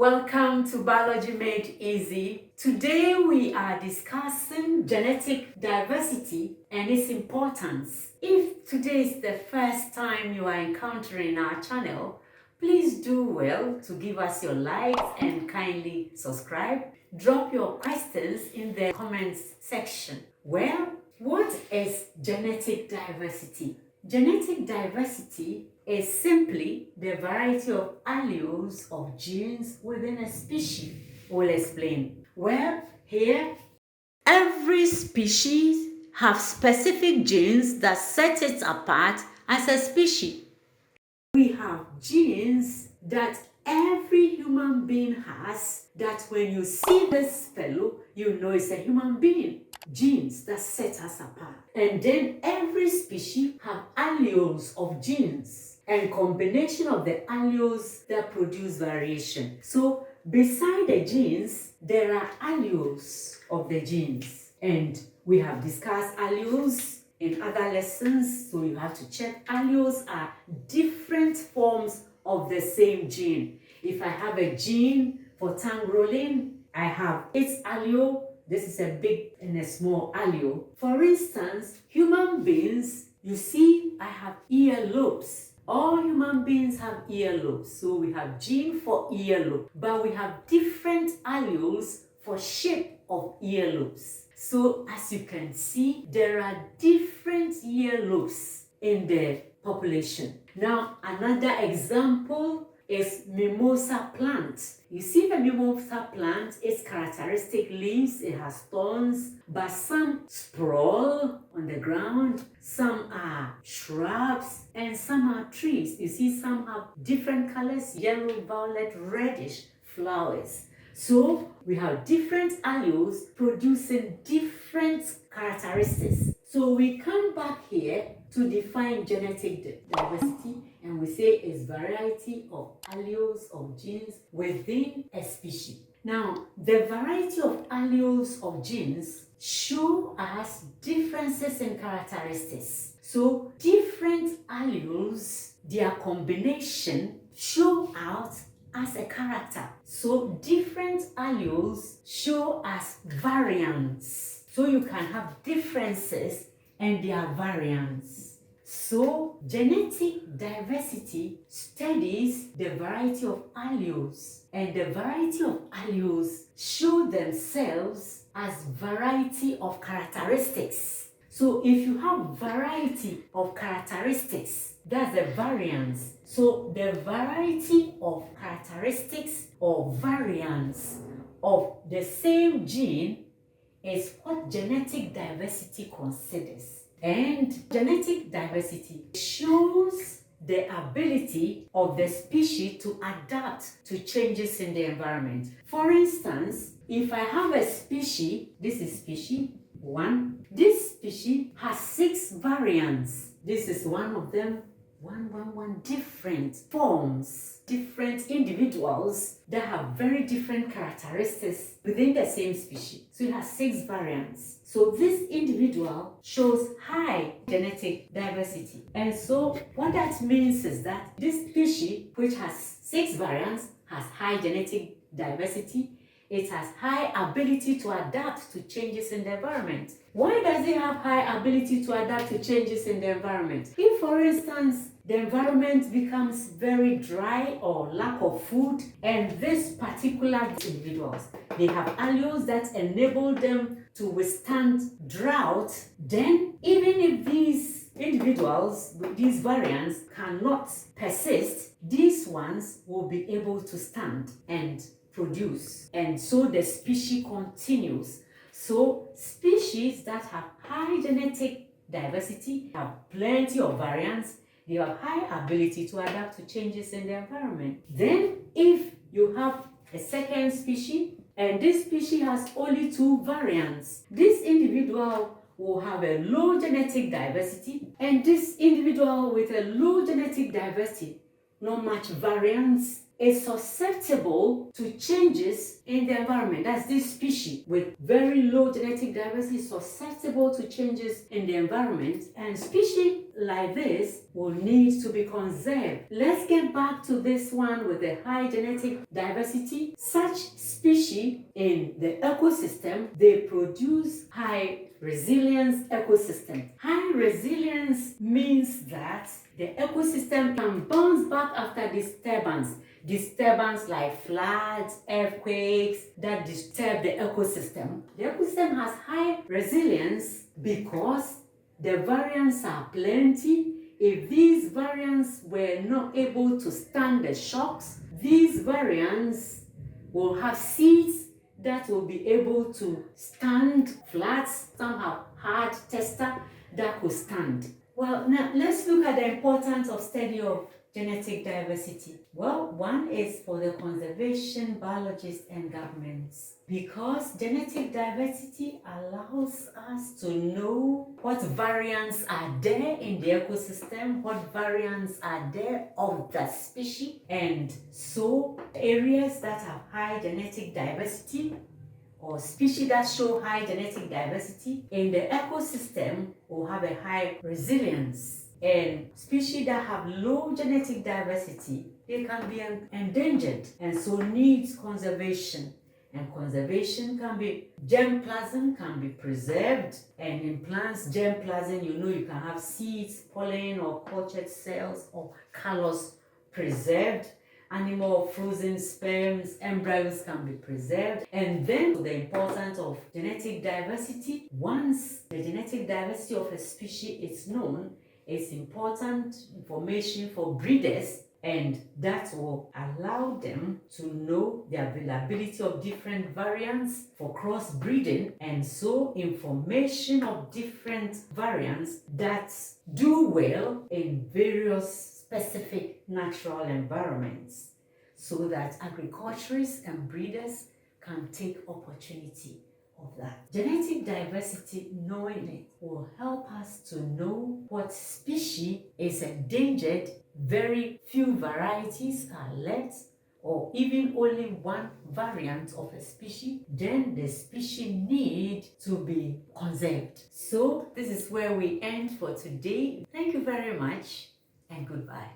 Welcome to Biology Made Easy. Today we are discussing genetic diversity and its importance. If today is the first time you are encountering our channel, please do well to give us your likes and kindly subscribe. Drop your questions in the comments section. Well, what is genetic diversity? Genetic diversity is simply the variety of alleles of genes within a species. We'll explain. Well, here, every species have specific genes that set it apart as a species. We have genes that every human being has, that when you see this fellow, you know it's a human being. Genes that set us apart. And then every species have alleles of genes and combination of the alleles that produce variation. So beside the genes, there are alleles of the genes. And we have discussed alleles in other lessons, so you have to check. Alleles are different forms of the same gene. If I have a gene for tongue rolling, I have its allele. This is a big and a small allele. For instance, human beings, you see, I have earlobes. All human beings have earlobes. So we have gene for earlobe, but we have different alleles for shape of earlobes. So as you can see, there are different earlobes in the population. Now, another example is mimosa plant. You see the mimosa plant, its characteristic leaves, it has thorns, but some sprawl on the ground, some are shrubs, and some are trees. You see some have different colors, yellow, violet, reddish flowers. So we have different alleles producing different characteristics. So we come back here to define genetic diversity, and we say it's variety of alleles of genes within a species. Now, the variety of alleles of genes show us differences in characteristics. So different alleles, their combination show out as a character. So different alleles show as variants. So you can have differences and their variants. So genetic diversity studies the variety of alleles, and the variety of alleles show themselves as variety of characteristics. So if you have variety of characteristics, that's a variance. So the variety of characteristics or variants of the same gene is what genetic diversity considers. And genetic diversity shows the ability of the species to adapt to changes in the environment. For instance, if I have a species, this is species 1. This species has 6 variants. This is one of them. One different forms, different individuals that have very different characteristics within the same species. So it has 6 variants. So this individual shows high genetic diversity. And so what that means is that this species, which has 6 variants, has high genetic diversity. It has high ability to adapt to changes in the environment. Why does it have high ability to adapt to changes in the environment? If, for instance, the environment becomes very dry or lack of food, and this particular individuals, they have alleles that enable them to withstand drought, then even if these individuals with these variants cannot persist, these ones will be able to stand and produce, and so the species continues. So species that have high genetic diversity have plenty of variants. They have high ability to adapt to changes in the environment. Then if you have a second species, and this species has only 2 variants, this individual will have a low genetic diversity, and this individual with a low genetic diversity, not much variance, is susceptible to changes in the environment. That's this species with very low genetic diversity is susceptible to changes in the environment, and species like this will need to be conserved. Let's get back to this one with the high genetic diversity. Such species in the ecosystem, they produce high resilience ecosystem. High resilience means that the ecosystem can bounce back after disturbance. Disturbance like floods, earthquakes that disturb the ecosystem. The ecosystem has high resilience because the variants are plenty. If these variants were not able to stand the shocks, these variants will have seeds that will be able to stand floods. Some have hard tester that could stand. Well, now let's look at the importance of study of genetic diversity. Well, one is for the conservation biologists and governments, because genetic diversity allows us to know what variants are there in the ecosystem, what variants are there of the species, and so areas that have high genetic diversity or species that show high genetic diversity in the ecosystem will have a high resilience. And species that have low genetic diversity, they can be endangered and so needs conservation. And conservation can be, germplasm can be preserved, and in plants, germplasm, you can have seeds, pollen, or cultured cells or callus preserved. Animal frozen sperms, embryos can be preserved. And then the importance of genetic diversity. Once the genetic diversity of a species is known, it's important information for breeders, and that will allow them to know the availability of different variants for crossbreeding, and so information of different variants that do well in various specific natural environments, so that agriculturists and breeders can take opportunity of that. Genetic diversity, knowing it, will help us to know what species is endangered. Very few varieties are left, or even only one variant of a species, then the species need to be conserved. So this is where we end for today. Thank you very much and goodbye.